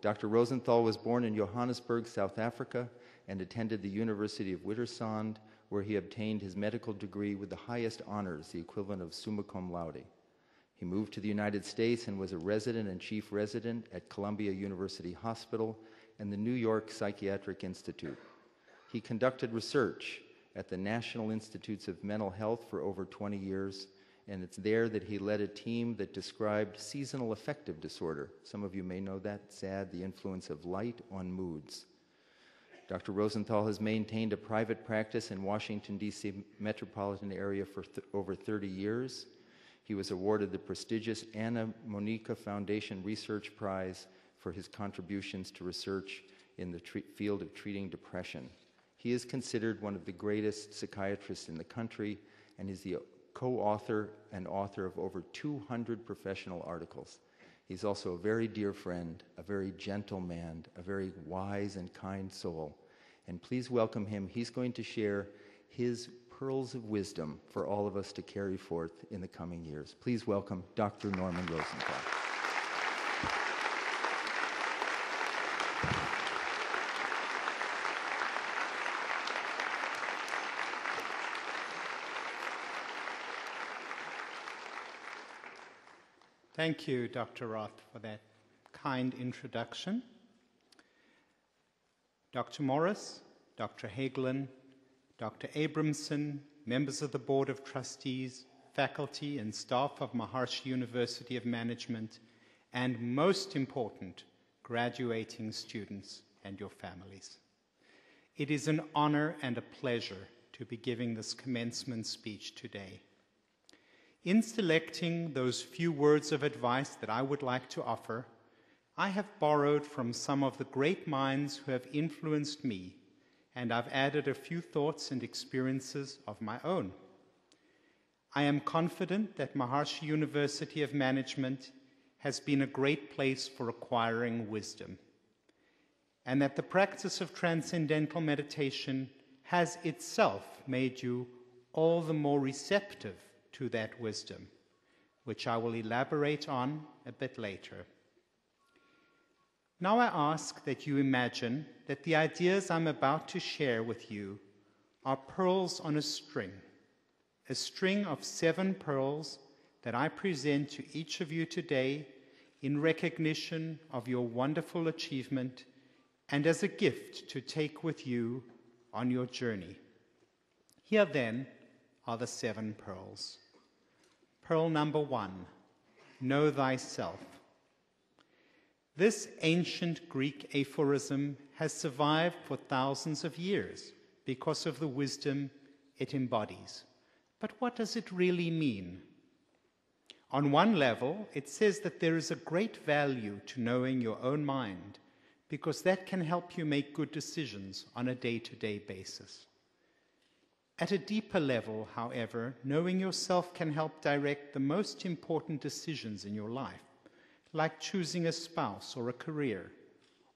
Dr. Rosenthal was born in Johannesburg, South Africa, and attended the University of Witwatersrand, where he obtained his medical degree with the highest honors, the equivalent of summa cum laude. He moved to the United States and was a resident and chief resident at Columbia University Hospital and the New York Psychiatric Institute. He conducted research at the National Institutes of Mental Health for over 20 years, and it's there that he led a team that described seasonal affective disorder. Some of you may know that, SAD, the influence of light on moods. Dr. Rosenthal has maintained a private practice in Washington, D.C. metropolitan area for over 30 years. He was awarded the prestigious Anna Monica Foundation Research Prize for his contributions to research in the field of treating depression. He is considered one of the greatest psychiatrists in the country, and is the co-author and author of over 200 professional articles. He's also a very dear friend, a very gentle man, a very wise and kind soul. And please welcome him. He's going to share his pearls of wisdom for all of us to carry forth in the coming years. Please welcome Dr. Norman Rosenthal. Thank you, Dr. Roth, for that kind introduction. Dr. Morris, Dr. Hagelin, Dr. Abramson, members of the Board of Trustees, faculty and staff of Maharishi University of Management, and most important, graduating students and your families. It is an honor and a pleasure to be giving this commencement speech today. In selecting those few words of advice that I would like to offer, I have borrowed from some of the great minds who have influenced me, and I've added a few thoughts and experiences of my own. I am confident that Maharishi University of Management has been a great place for acquiring wisdom, and that the practice of transcendental meditation has itself made you all the more receptive to that wisdom, which I will elaborate on a bit later. Now I ask that you imagine that the ideas I'm about to share with you are pearls on a string of 7 pearls that I present to each of you today in recognition of your wonderful achievement and as a gift to take with you on your journey. Here then are the 7 pearls. Pearl number 1, know thyself. This ancient Greek aphorism has survived for thousands of years because of the wisdom it embodies. But what does it really mean? On one level, it says that there is a great value to knowing your own mind because that can help you make good decisions on a day-to-day basis. At a deeper level, however, knowing yourself can help direct the most important decisions in your life, like choosing a spouse or a career,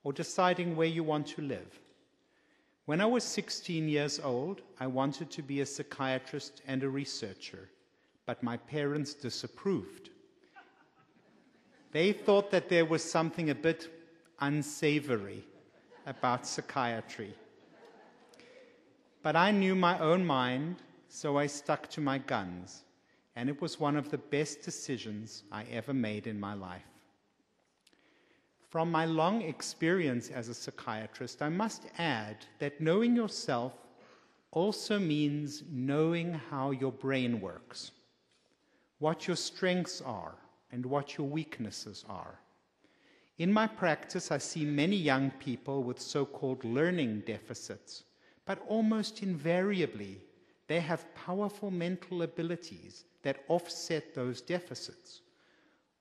or deciding where you want to live. When I was 16 years old, I wanted to be a psychiatrist and a researcher, but my parents disapproved. They thought that there was something a bit unsavory about psychiatry. But I knew my own mind, so I stuck to my guns, and it was one of the best decisions I ever made in my life. From my long experience as a psychiatrist, I must add that knowing yourself also means knowing how your brain works, what your strengths are, and what your weaknesses are. In my practice, I see many young people with so-called learning deficits, but almost invariably, they have powerful mental abilities that offset those deficits.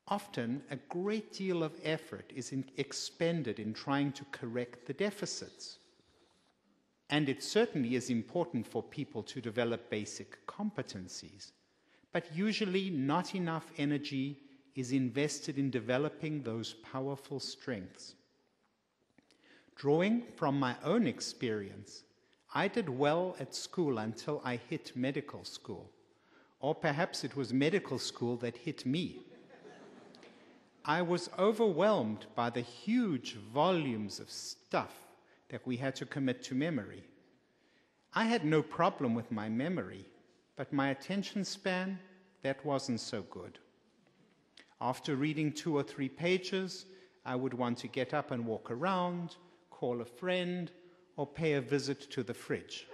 Often, a great deal of effort is expended in trying to correct the deficits. And it certainly is important for people to develop basic competencies, but usually not enough energy is invested in developing those powerful strengths. Drawing from my own experience, I did well at school until I hit medical school. Or perhaps it was medical school that hit me. I was overwhelmed by the huge volumes of stuff that we had to commit to memory. I had no problem with my memory, but my attention span, that wasn't so good. After reading 2 or 3 pages, I would want to get up and walk around, call a friend, or pay a visit to the fridge.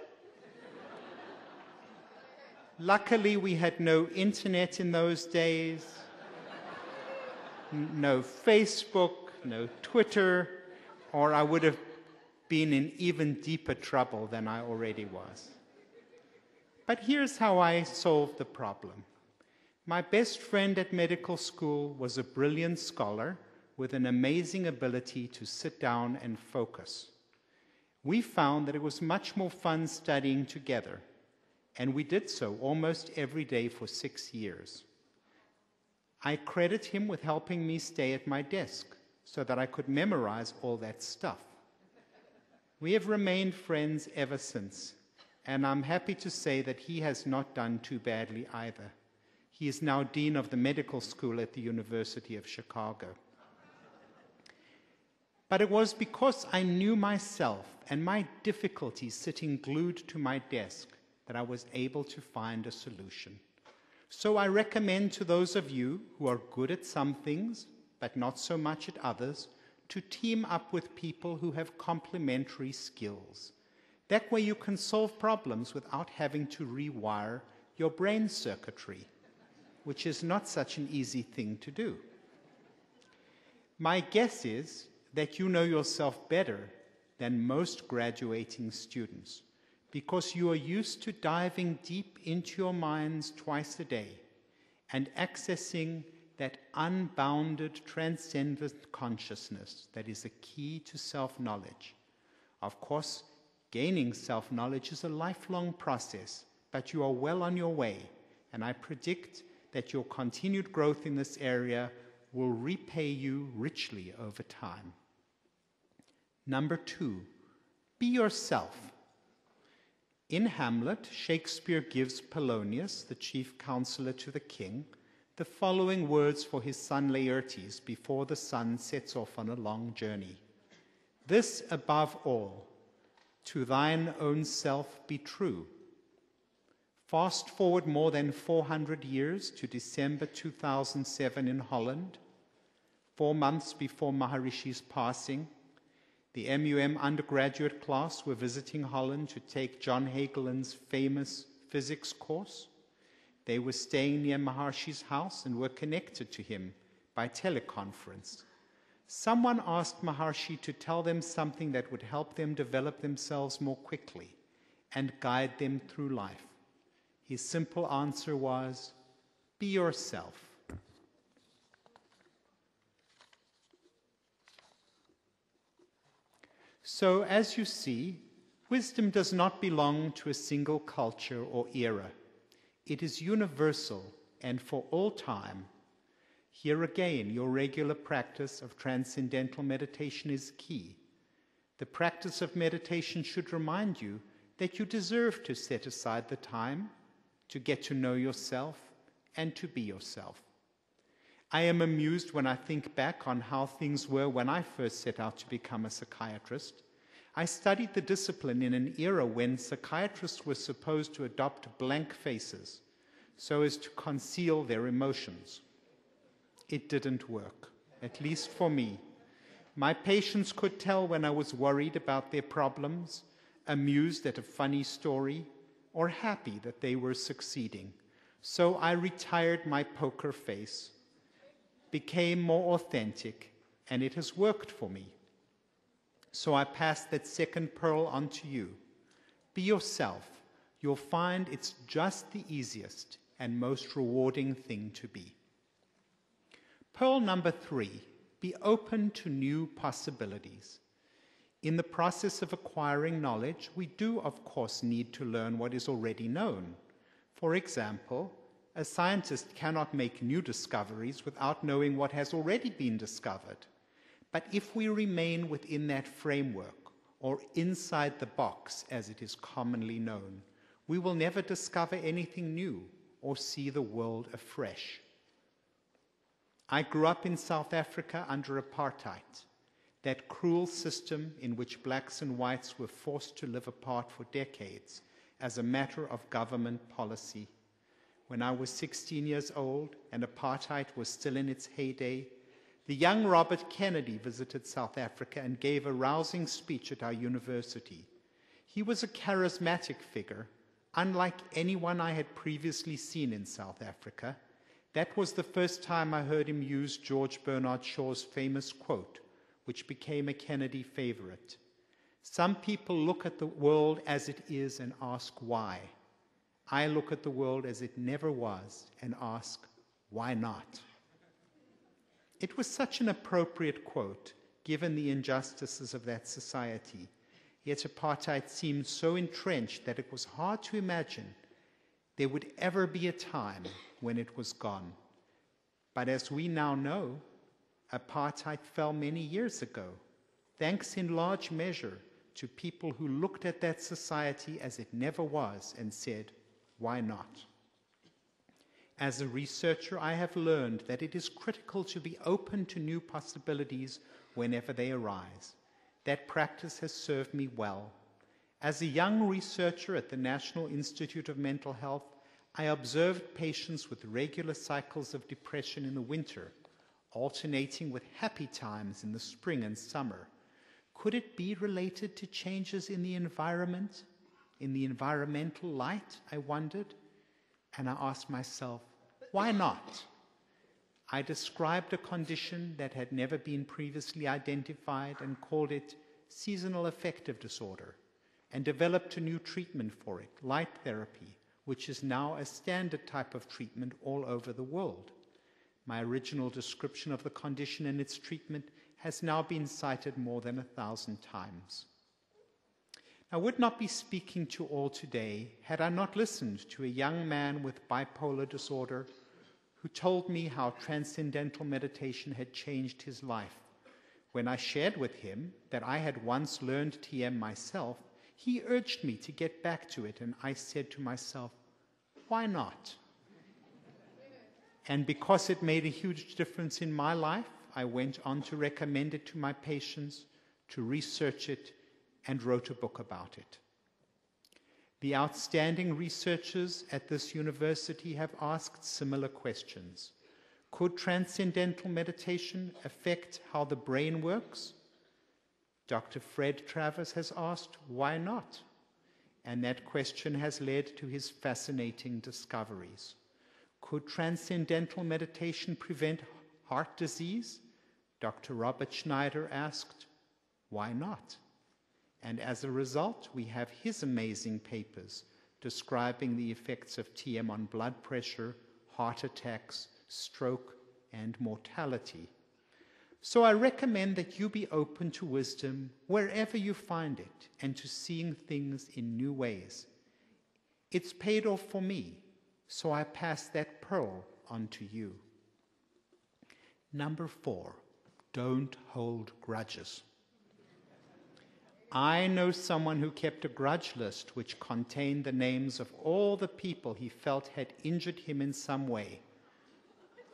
Luckily, we had no internet in those days, no Facebook, no Twitter, or I would have been in even deeper trouble than I already was. But here's how I solved the problem. My best friend at medical school was a brilliant scholar with an amazing ability to sit down and focus. We found that it was much more fun studying together, and we did so almost every day for 6 years. I credit him with helping me stay at my desk so that I could memorize all that stuff. We have remained friends ever since, and I'm happy to say that he has not done too badly either. He is now dean of the medical school at the University of Chicago. But it was because I knew myself and my difficulties sitting glued to my desk that I was able to find a solution. So I recommend to those of you who are good at some things, but not so much at others, to team up with people who have complementary skills. That way you can solve problems without having to rewire your brain circuitry, which is not such an easy thing to do. My guess is that you know yourself better than most graduating students because you are used to diving deep into your minds twice a day and accessing that unbounded transcendent consciousness that is a key to self-knowledge. Of course, gaining self-knowledge is a lifelong process, but you are well on your way, and I predict that your continued growth in this area will repay you richly over time. Number 2, be yourself. In Hamlet, Shakespeare gives Polonius, the chief counselor to the king, the following words for his son Laertes before the son sets off on a long journey. This above all, to thine own self be true. Fast forward more than 400 years to December 2007 in Holland, 4 months before Maharishi's passing. The MUM undergraduate class were visiting Holland to take John Hagelin's famous physics course. They were staying near Maharishi's house and were connected to him by teleconference. Someone asked Maharishi to tell them something that would help them develop themselves more quickly and guide them through life. His simple answer was, be yourself. So, as you see, wisdom does not belong to a single culture or era. It is universal and for all time. Here again, your regular practice of transcendental meditation is key. The practice of meditation should remind you that you deserve to set aside the time to get to know yourself and to be yourself. I am amused when I think back on how things were when I first set out to become a psychiatrist. I studied the discipline in an era when psychiatrists were supposed to adopt blank faces so as to conceal their emotions. It didn't work, at least for me. My patients could tell when I was worried about their problems, amused at a funny story, or happy that they were succeeding. So I retired my poker face, became more authentic, and it has worked for me. So I pass that second pearl on to you. Be yourself. You'll find it's just the easiest and most rewarding thing to be. Pearl number 3, be open to new possibilities. In the process of acquiring knowledge, we do, of course, need to learn what is already known. For example, a scientist cannot make new discoveries without knowing what has already been discovered. But if we remain within that framework, or inside the box as it is commonly known, we will never discover anything new or see the world afresh. I grew up in South Africa under apartheid, that cruel system in which blacks and whites were forced to live apart for decades as a matter of government policy. When I was 16 years old and apartheid was still in its heyday, the young Robert Kennedy visited South Africa and gave a rousing speech at our university. He was a charismatic figure, unlike anyone I had previously seen in South Africa. That was the first time I heard him use George Bernard Shaw's famous quote, which became a Kennedy favorite. Some people look at the world as it is and ask why. I look at the world as it never was and ask, why not? It was such an appropriate quote, given the injustices of that society. Yet apartheid seemed so entrenched that it was hard to imagine there would ever be a time when it was gone. But as we now know, apartheid fell many years ago, thanks in large measure to people who looked at that society as it never was and said, why not? As a researcher, I have learned that it is critical to be open to new possibilities whenever they arise. That practice has served me well. As a young researcher at the National Institute of Mental Health, I observed patients with regular cycles of depression in the winter, alternating with happy times in the spring and summer. Could it be related to changes in the environment, in the environmental light, I wondered? And I asked myself, why not? I described a condition that had never been previously identified and called it seasonal affective disorder, and developed a new treatment for it, light therapy, which is now a standard type of treatment all over the world. My original description of the condition and its treatment has now been cited more than 1,000 times. I would not be speaking to all today had I not listened to a young man with bipolar disorder who told me how transcendental meditation had changed his life. When I shared with him that I had once learned TM myself, he urged me to get back to it, and I said to myself, why not? And because it made a huge difference in my life, I went on to recommend it to my patients, to research it, and wrote a book about it. The outstanding researchers at this university have asked similar questions. Could transcendental meditation affect how the brain works? Dr. Fred Travers has asked, why not? And that question has led to his fascinating discoveries. Could transcendental meditation prevent heart disease? Dr. Robert Schneider asked, why not? And as a result, we have his amazing papers describing the effects of TM on blood pressure, heart attacks, stroke, and mortality. So I recommend that you be open to wisdom wherever you find it and to seeing things in new ways. It's paid off for me, so I pass that pearl on to you. Number 4, don't hold grudges. I know someone who kept a grudge list which contained the names of all the people he felt had injured him in some way.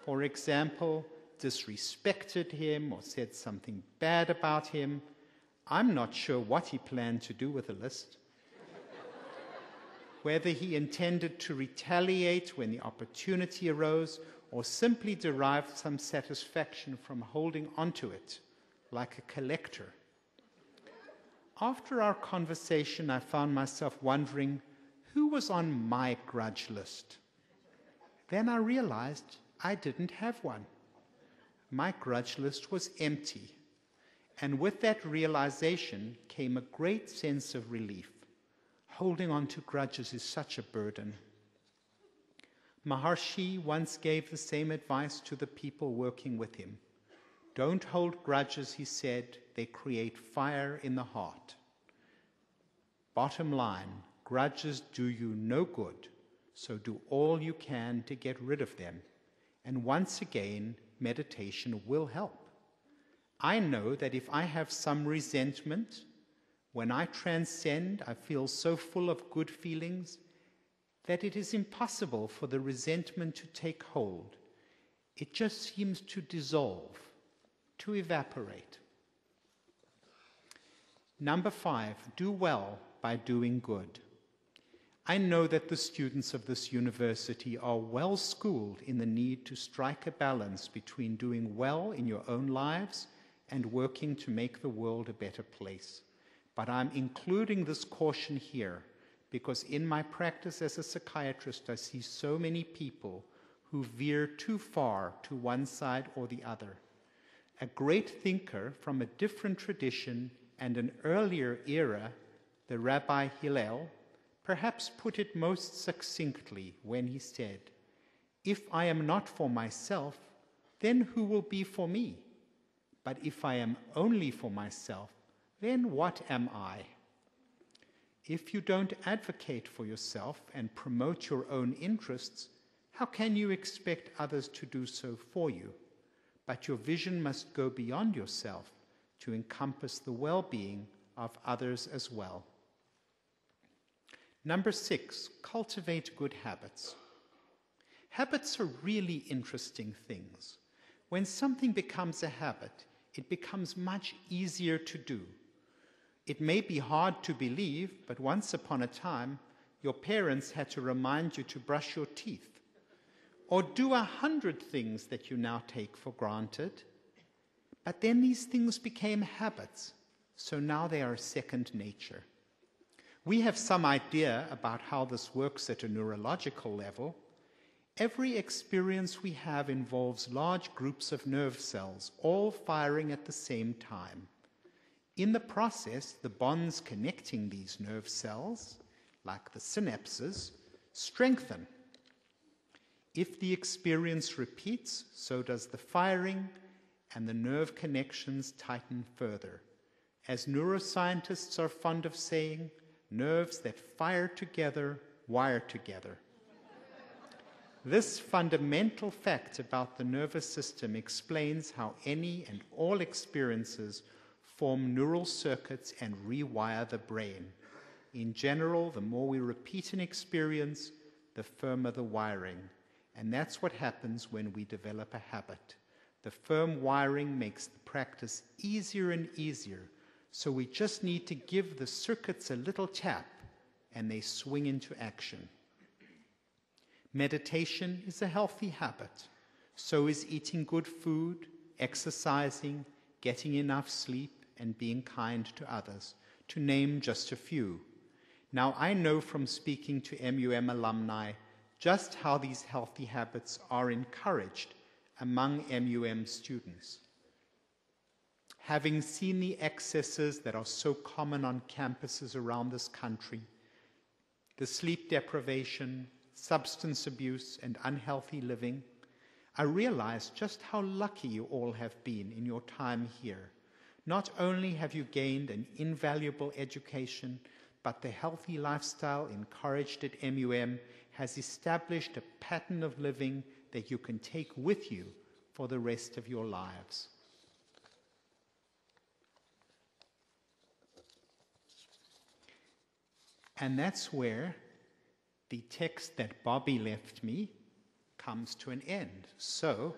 For example, disrespected him or said something bad about him. I'm not sure what he planned to do with the list. Whether he intended to retaliate when the opportunity arose or simply derived some satisfaction from holding onto it, like a collector. After our conversation, I found myself wondering who was on my grudge list. Then I realized I didn't have one. My grudge list was empty. And with that realization came a great sense of relief. Holding on to grudges is such a burden. Maharishi once gave the same advice to the people working with him. Don't hold grudges, he said, they create fire in the heart. Bottom line, grudges do you no good, so do all you can to get rid of them. And once again, meditation will help. I know that if I have some resentment, when I transcend, I feel so full of good feelings that it is impossible for the resentment to take hold. It just seems to dissolve, to evaporate. Number 5, do well by doing good. I know that the students of this university are well schooled in the need to strike a balance between doing well in your own lives and working to make the world a better place. But I'm including this caution here because in my practice as a psychiatrist, I see so many people who veer too far to one side or the other. A great thinker from a different tradition and an earlier era, the Rabbi Hillel, perhaps put it most succinctly when he said, "If I am not for myself, then who will be for me? But if I am only for myself, then what am I?" If you don't advocate for yourself and promote your own interests, how can you expect others to do so for you? But your vision must go beyond yourself to encompass the well-being of others as well. Number 6, cultivate good habits. Habits are really interesting things. When something becomes a habit, it becomes much easier to do. It may be hard to believe, but once upon a time, your parents had to remind you to brush your teeth, or do 100 things that you now take for granted. But then these things became habits, so now they are second nature. We have some idea about how this works at a neurological level. Every experience we have involves large groups of nerve cells, all firing at the same time. In the process, the bonds connecting these nerve cells, like the synapses, strengthen. If the experience repeats, so does the firing, and the nerve connections tighten further. As neuroscientists are fond of saying, nerves that fire together, wire together. This fundamental fact about the nervous system explains how any and all experiences form neural circuits and rewire the brain. In general, the more we repeat an experience, the firmer the wiring. And that's what happens when we develop a habit. The firm wiring makes the practice easier and easier, so we just need to give the circuits a little tap, and they swing into action. Meditation is a healthy habit. So is eating good food, exercising, getting enough sleep, and being kind to others, to name just a few. Now, I know from speaking to MUM alumni just how these healthy habits are encouraged among MUM students. Having seen the excesses that are so common on campuses around this country, the sleep deprivation, substance abuse, and unhealthy living, I realize just how lucky you all have been in your time here. Not only have you gained an invaluable education, but the healthy lifestyle encouraged at MUM has established a pattern of living that you can take with you for the rest of your lives. And that's where the text that Bobby left me comes to an end. So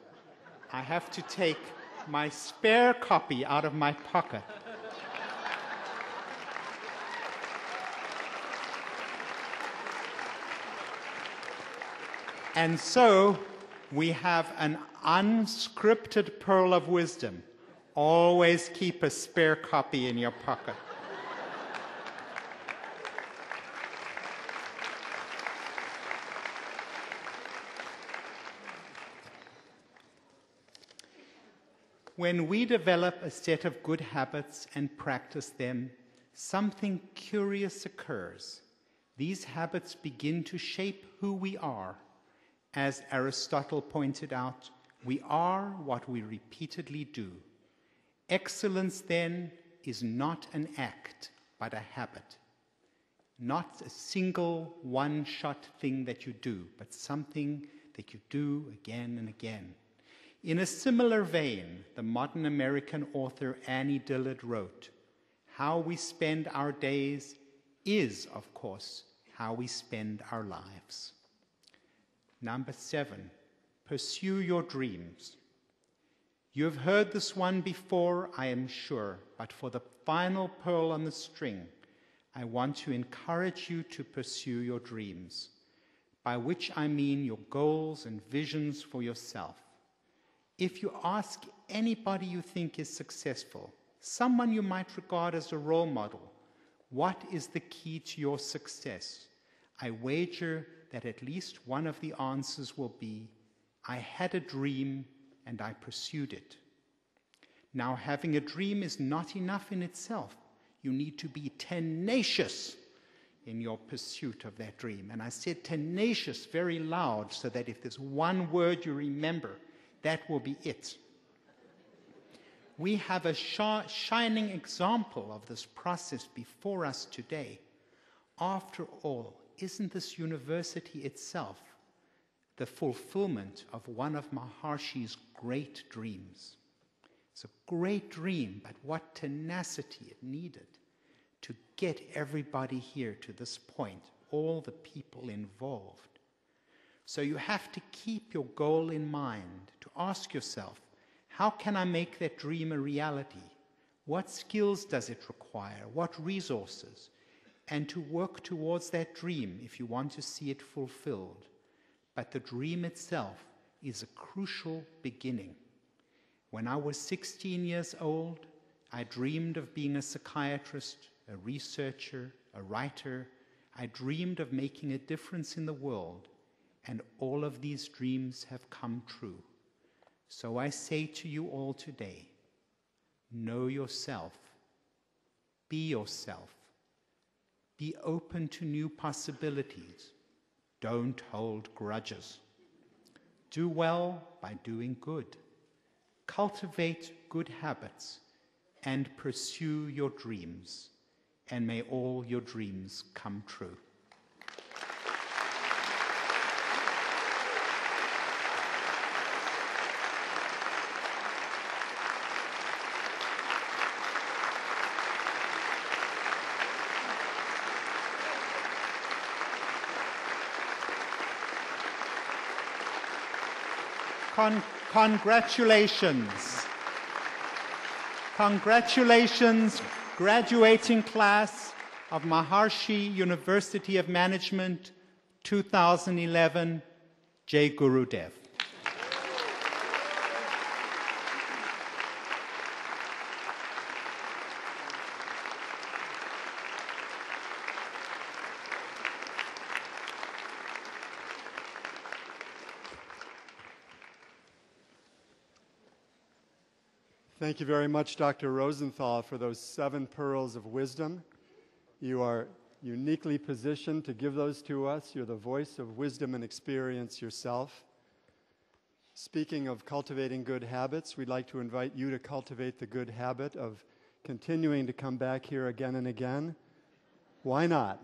I have to take my spare copy out of my pocket. And so we have an unscripted pearl of wisdom. Always keep a spare copy in your pocket. When we develop a set of good habits and practice them, something curious occurs. These habits begin to shape who we are. As Aristotle pointed out, we are what we repeatedly do. Excellence, then, is not an act, but a habit. Not a single one-shot thing that you do, but something that you do again and again. In a similar vein, the modern American author Annie Dillard wrote, "How we spend our days is, of course, how we spend our lives." Number 7, Pursue your dreams. You have heard this one before, I am sure, but for the final pearl on the string, I want to encourage you to pursue your dreams, by which I mean your goals and visions for yourself. If you ask anybody you think is successful, someone you might regard as a role model, what is the key to your success? I wager that at least one of the answers will be, I had a dream and I pursued it. Now, having a dream is not enough in itself. You need to be tenacious in your pursuit of that dream. And I said tenacious very loud so that if there's one word you remember, that will be it. We have a shining example of this process before us today. After all, isn't this university itself the fulfillment of one of Maharishi's great dreams? It's a great dream, but what tenacity it needed to get everybody here to this point, all the people involved. So you have to keep your goal in mind, to ask yourself, how can I make that dream a reality? What skills does it require? What resources? And to work towards that dream if you want to see it fulfilled. But the dream itself is a crucial beginning. When I was 16 years old, I dreamed of being a psychiatrist, a researcher, a writer. I dreamed of making a difference in the world, and all of these dreams have come true. So I say to you all today, know yourself, be yourself, be open to new possibilities, don't hold grudges, do well by doing good, cultivate good habits, and pursue your dreams, and may all your dreams come true. Congratulations. Congratulations, graduating class of Maharishi University of Management 2011, Jai Gurudev. Thank you very much, Dr. Rosenthal, for those 7 pearls of wisdom. You are uniquely positioned to give those to us. You're the voice of wisdom and experience yourself. Speaking of cultivating good habits, we'd like to invite you to cultivate the good habit of continuing to come back here again and again. Why not?